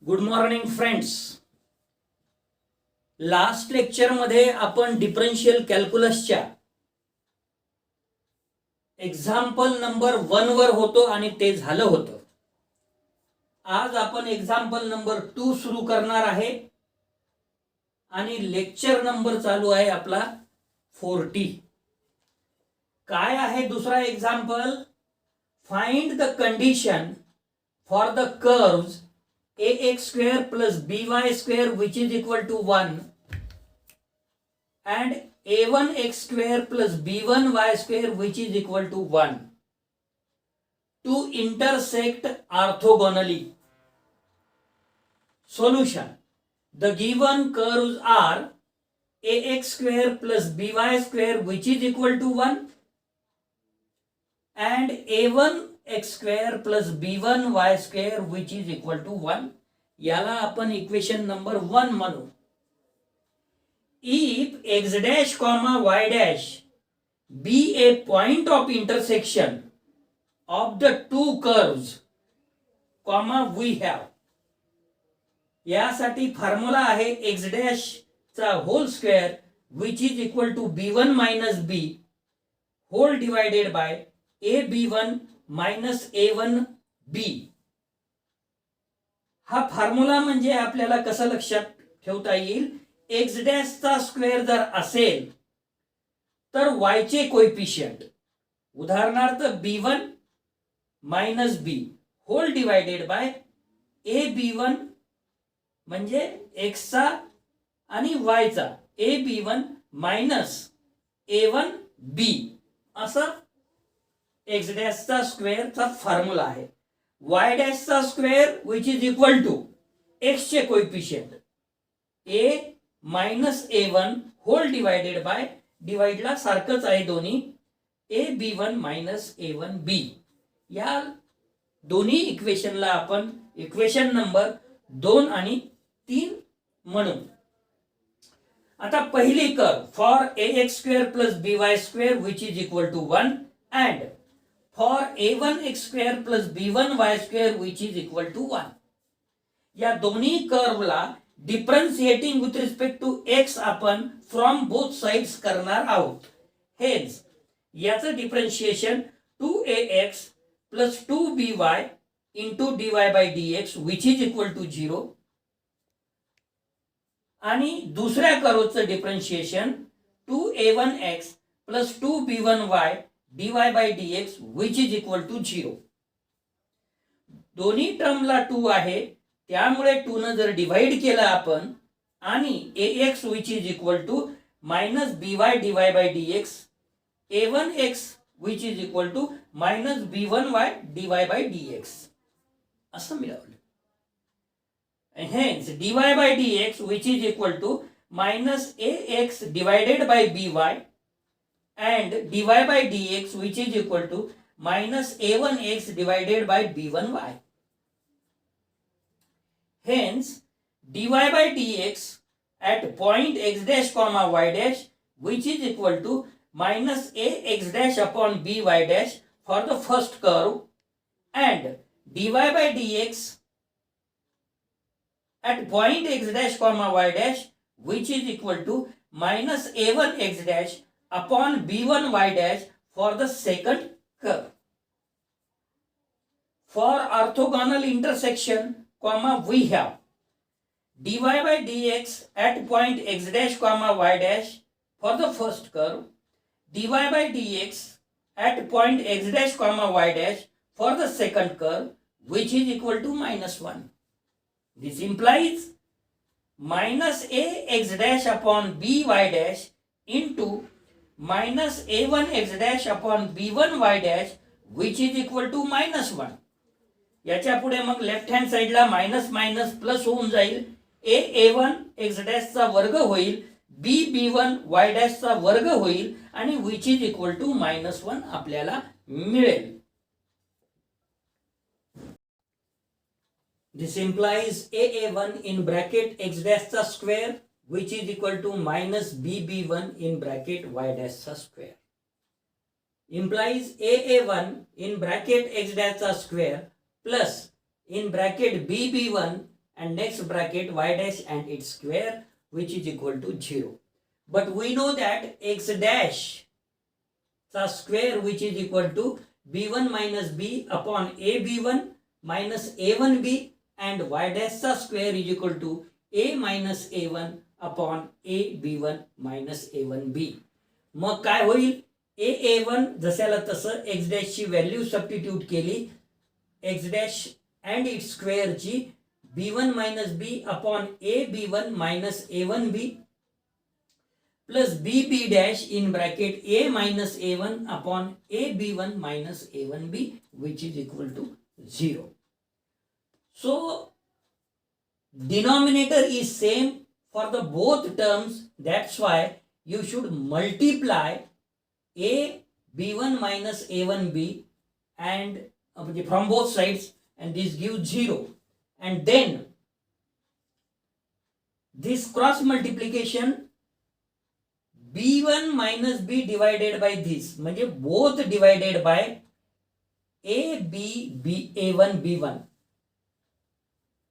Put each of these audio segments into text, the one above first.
Good morning friends. Last लेक्चरमध्ये आपण differential कॅल्क्युलसच्या example number 1 वर होतो आणि ते झालं होतं. आज आपण एक्झाम्पल नंबर 2 सुरू करणार आहे आणि लेक्चर नंबर चालू आहे आपला 40. काय आहे दुसरा example? Find the condition for the curves ax square plus by square which is equal to 1 and a1x square plus b1y square which is equal to 1 to intersect orthogonally. Solution: the given curves are ax square plus by square which is equal to 1 and a1 x square plus b1 y square which is equal to 1. याला आपण equation number 1 म्हणू. If x dash comma y dash be a point of intersection of the two curves comma we have, यासाठी formula आहे x dash चा whole square which is equal to b1 minus b whole divided by a b1 minus a1b. हा formula म्हणजे आपल्याला कसं लक्षात ठेवता येईल? एक्स डॅश चा स्क्वेअर जर असेल तर y चे कोएफिशियंट, उदाहरणार्थ b1 minus b whole divided by a b1 म्हणजे x चा आणि y चा a b1 मायनस a1b असं एक्स डॅश चा स्क्वेअर चा फॉर्म्युला आहे. वाय डॅश चा square which is equal to X चे coefficient a minus a1 whole divided by, डिवाइडला सारखंच आहे दोन्ही, a b1 मायनस a1b. या दोन्ही इक्वेशनला आपण इक्वेशन नंबर 2 आणि 3 म्हणू. आता पहिली curve for ax square plus by square which is equal to 1 and for a1x square plus b1y square which is equal to 1. या दोन्ही कर्वला differentiating with respect to x आपण फ्रॉम बोथ साइड्स करणार आहोत. हेच याचं differentiation 2ax plus 2by into dy by dx which is equal to 0 आणि दुसऱ्या कर्वचं differentiation 2a1x plus 2b1y dy by dx which is equal to 0. दोन्ही टर्मला 2 आहे, त्यामुळे 2 ने जर डिवाइड केलं आपण आणि ax which is equal to minus by dy by dx, a1x which is equal to minus b1y dy by dx असं मिळवलं. Hence dy by dx which is equal to minus ax divided by by and dy by dx which is equal to minus a1x divided by b1y. Hence dy by dx at point x dash comma y dash which is equal to minus ax dash upon by dash for the first curve and dy by dx at point x dash comma y dash which is equal to minus a1x dash upon b1 y dash for the second curve. For orthogonal intersection, comma we have dy by dx at point x dash comma y dash for the first curve, dy by dx at point x dash comma y dash for the second curve which is equal to minus 1. This implies minus ax dash upon by dash into minus a1x dash upon b1 y dash which is equal to minus 1. याच्या पुढे मग left hand साइडला minus minus plus होऊन जाईल. a1 x dash चा वर्ग होईल, b1 y dash चा वर्ग होईल आणि which is equal to minus 1 आपल्याला मिळेल. This implies a1 in bracket x dash चा square which is equal to minus bb1 in bracket y dash square implies aa1 in bracket x dash square plus in bracket bb1 and next bracket y dash and its square, which is equal to 0. But we know that x dash the square, which is equal to b1 minus b upon ab1 minus a1b, and y dash the square is equal to a minus a1 upon ab1 minus a1b. मग काय होईल, a1 जशाला तसं x dash ची value substitute केली, x dash and its square ची b1 minus b upon ab1 minus a1b plus bb dash in bracket a minus a1 upon ab1 minus a1b, which is equal to 0. So denominator is same for the both terms, that's why you should multiply a b1 minus a1b and from both sides, and this gives 0, and then this cross multiplication b1 minus b divided by this, म्हणजे both divided by a b a1 b1,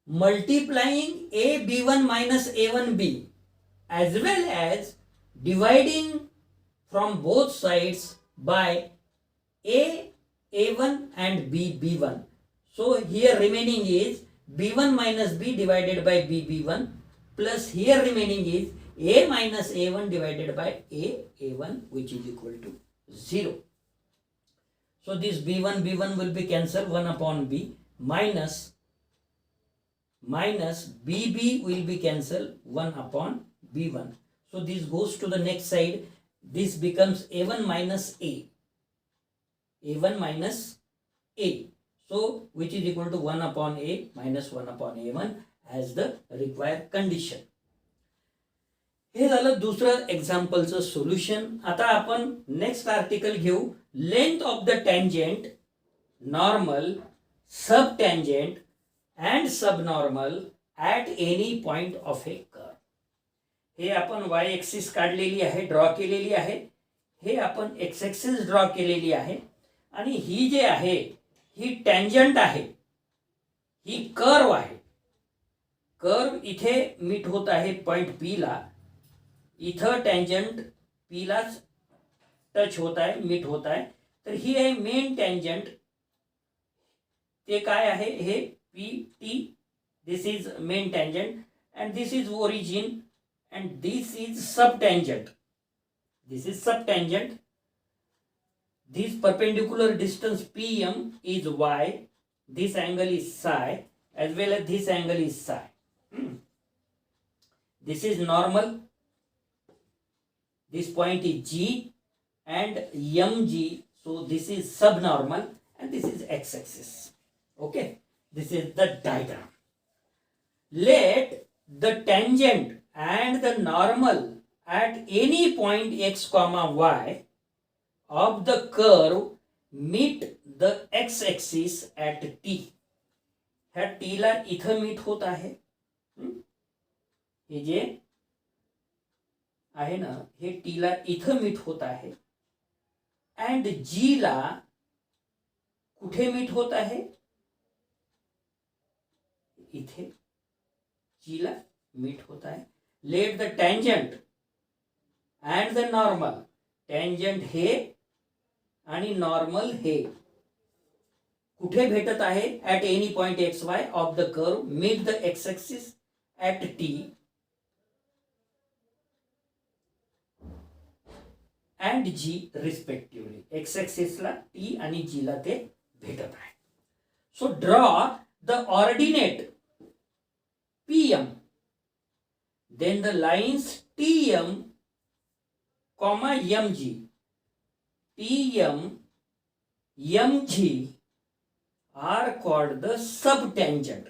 multiplying a b1 minus a1b as well as dividing from both sides by a a1 and b b1. So here remaining is b1 minus b divided by b b1 plus here remaining is a minus a1 divided by a a1, which is equal to 0. So this b1 b1 will be cancelled, 1 upon b minus bb will be cancelled, 1 upon b1. So this goes to the next side, this becomes a1 minus a1 minus a, so which is equal to 1 upon a minus 1 upon a1 as the required condition. हे झालं दुसरं एक्झाम्पलचं solution. आता आपण next article घेऊ, length of the tangent, normal, sub tangent and subnormal at any point of a curve. हे आपण Y axis काढलेली आहे, draw केलेली आहे, हे आपण एक्स एक्सिस ड्रॉ केलेली आहे, आणि ही जे आहे ही टँजंट आहे, ही कर्व आहे. कर्व इथे मीट होत आहे पॉइंट पी ला, इथं टँजंट पी लाच टच होत आहे, मीट होत आहे. तर ही आहे मेन टँजंट, ते काय आहे हे P T, this is main tangent and this is origin and this is sub tangent, this is sub tangent. This perpendicular distance PM is y, this angle is psi, as well as this angle is psi. This is normal, this point is G and mg, so this is subnormal and this is x-axis. Okay, this is the diagram. Let the tangent and the normal at any point x comma y of the curve meet the x-axis at t. ह्या t ला इथं meet होत आहे, हे जे आहे ना हे t ला इथं meet होत आहे, अँड g ला कुठे मीट होत आहे, इथे g ला मीट होत आहे. Let the tangent and the normal, tangent हे आणि नॉर्मल हे कुठे भेटत आहे, at any point X Y of the curve meet the X axis at T and G respectively. X ॲक्सिसला टी आणि जी ला ते भेटत आहे. So draw the ordinate PM, then the lines TM comma MG, TM, MG are called the subtangent,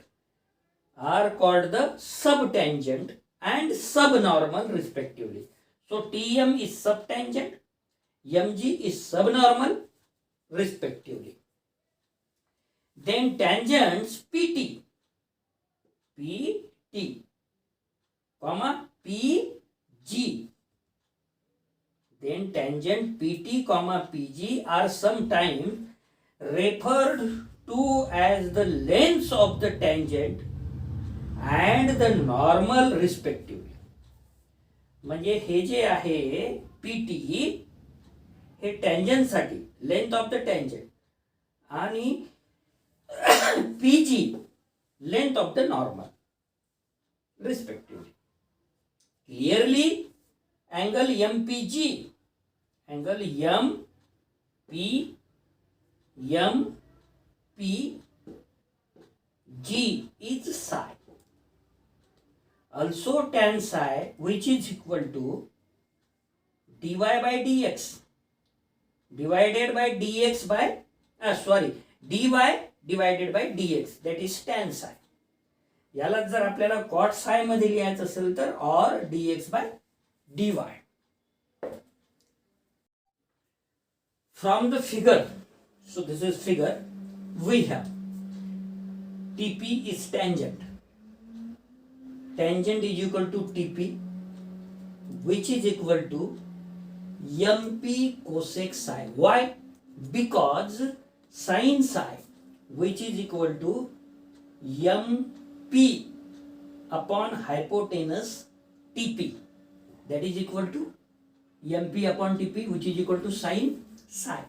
and subnormal respectively. So TM is subtangent, MG is subnormal respectively. Then tangents PT, comma PG. Then tangent PT comma PG are sometimes referred to as the lengths of the tangent and the normal respectively. म्हणजे हे जे आहे PT हे टँजंटसाठी length of the tangent आणि PG length of the normal respectively. Clearly angle MPG, angle MPG is psi. Also tan psi, which is equal to dy by dx divided by dx by dy divided by dx, that is tan psi. याला जर आपल्याला cot psi मध्ये लिहायचं असेल तर or dx by dy. From the figure, so this is figure, we have TP is tangent. Tangent is equal to TP, which is equal to MP cosec psi. Why? Because sin psi, which is equal to MP upon hypotenuse TP, that is equal to MP upon TP, which is equal to sin psi.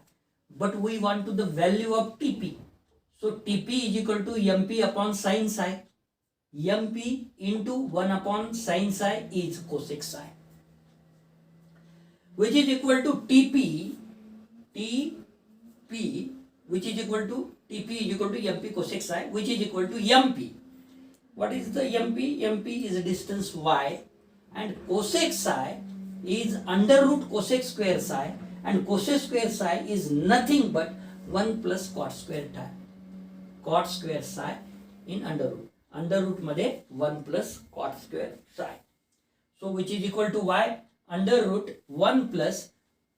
But we want to the value of TP. So TP is equal to MP upon sin psi. MP into 1 upon sin psi is cosec psi, which is equal to TP, which is equal to TP is equal to MP cosec psi, which is equal to MP. What is the MP? MP is a distance y, and cosec psi is under root cosec square psi, and cosec square psi is nothing but 1 plus cot square time. Cot square psi in under root. Under root मध्ये 1 plus cot square psi. So which is equal to y? Under root 1 plus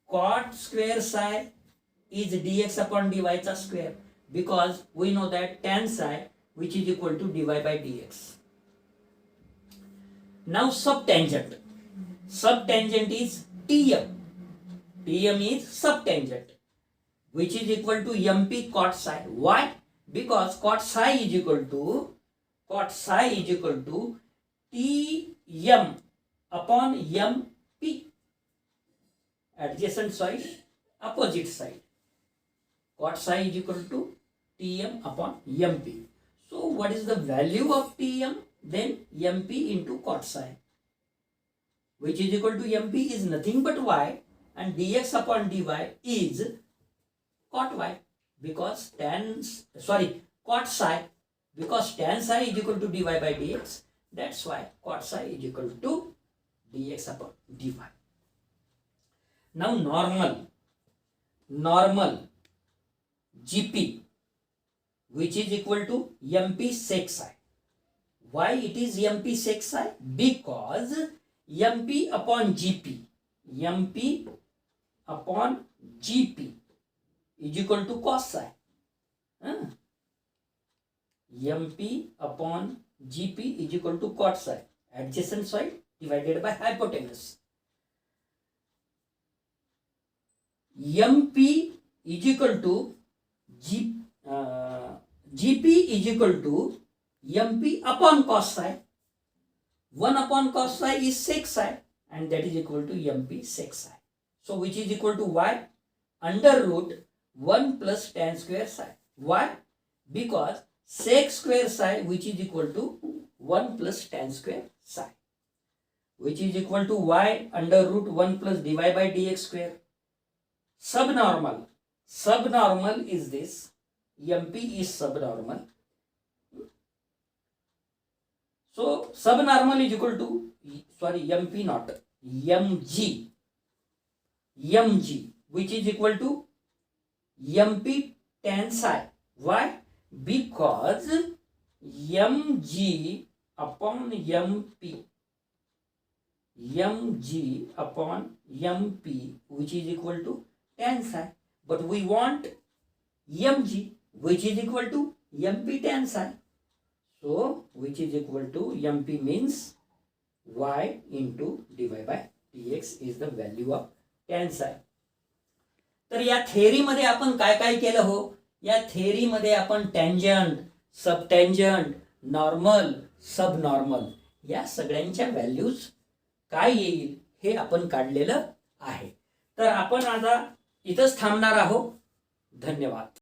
cot square psi is dx upon dy चा square, because we know that tan psi, which is equal to dy by dx. Now subtangent. Subtangent is Tm. Tm is subtangent, which is equal to MP cot psi. Why? Because cot psi is equal to Tm upon MP. Adjacent side, opposite side. Cot psi is equal to Tm upon MP. So what is the value of Tm? Then MP into cot psi, which is equal to MP is nothing but y, and dx upon dy is cot y, because cot psi, because tan psi is equal to dy by dx. That's why cot psi is equal to dx upon dy. Now normal GP, which is equal to MP sec psi. Why it is MP sec psi? Because MP upon GP is equal to cos psi. MP upon GP is equal to cot psi. Adjacent side divided by hypotenuse. MP is equal to GP is equal to MP upon cos psi. 1 upon cos psi is sec psi, and that is equal to MP sec psi. So which is equal to y? Under root 1 plus tan square psi. Why? Because sec square psi, which is equal to 1 plus tan square psi, which is equal to y under root 1 plus dy by dx square. Subnormal is this. MP is subnormal. So subnormal is equal to MP not mg, which is equal to MP tan psi. Why? Because mg upon MP, which is equal to tan psi, but we want mg, which is equal to MP tan psi. So which is equal to MP means y into dy by dx is the value of tan psi. तर या theory मध्ये आपण काय काय केलं हो? या theory मध्ये आपण टँजंट, सबटँजंट, नॉर्मल, सब नॉर्मल या सगळ्यांच्या व्हॅल्यूज काय येईल हे आपण काढलेलं आहे. तर आपण आता इथंच थांबणार आहोत. धन्यवाद.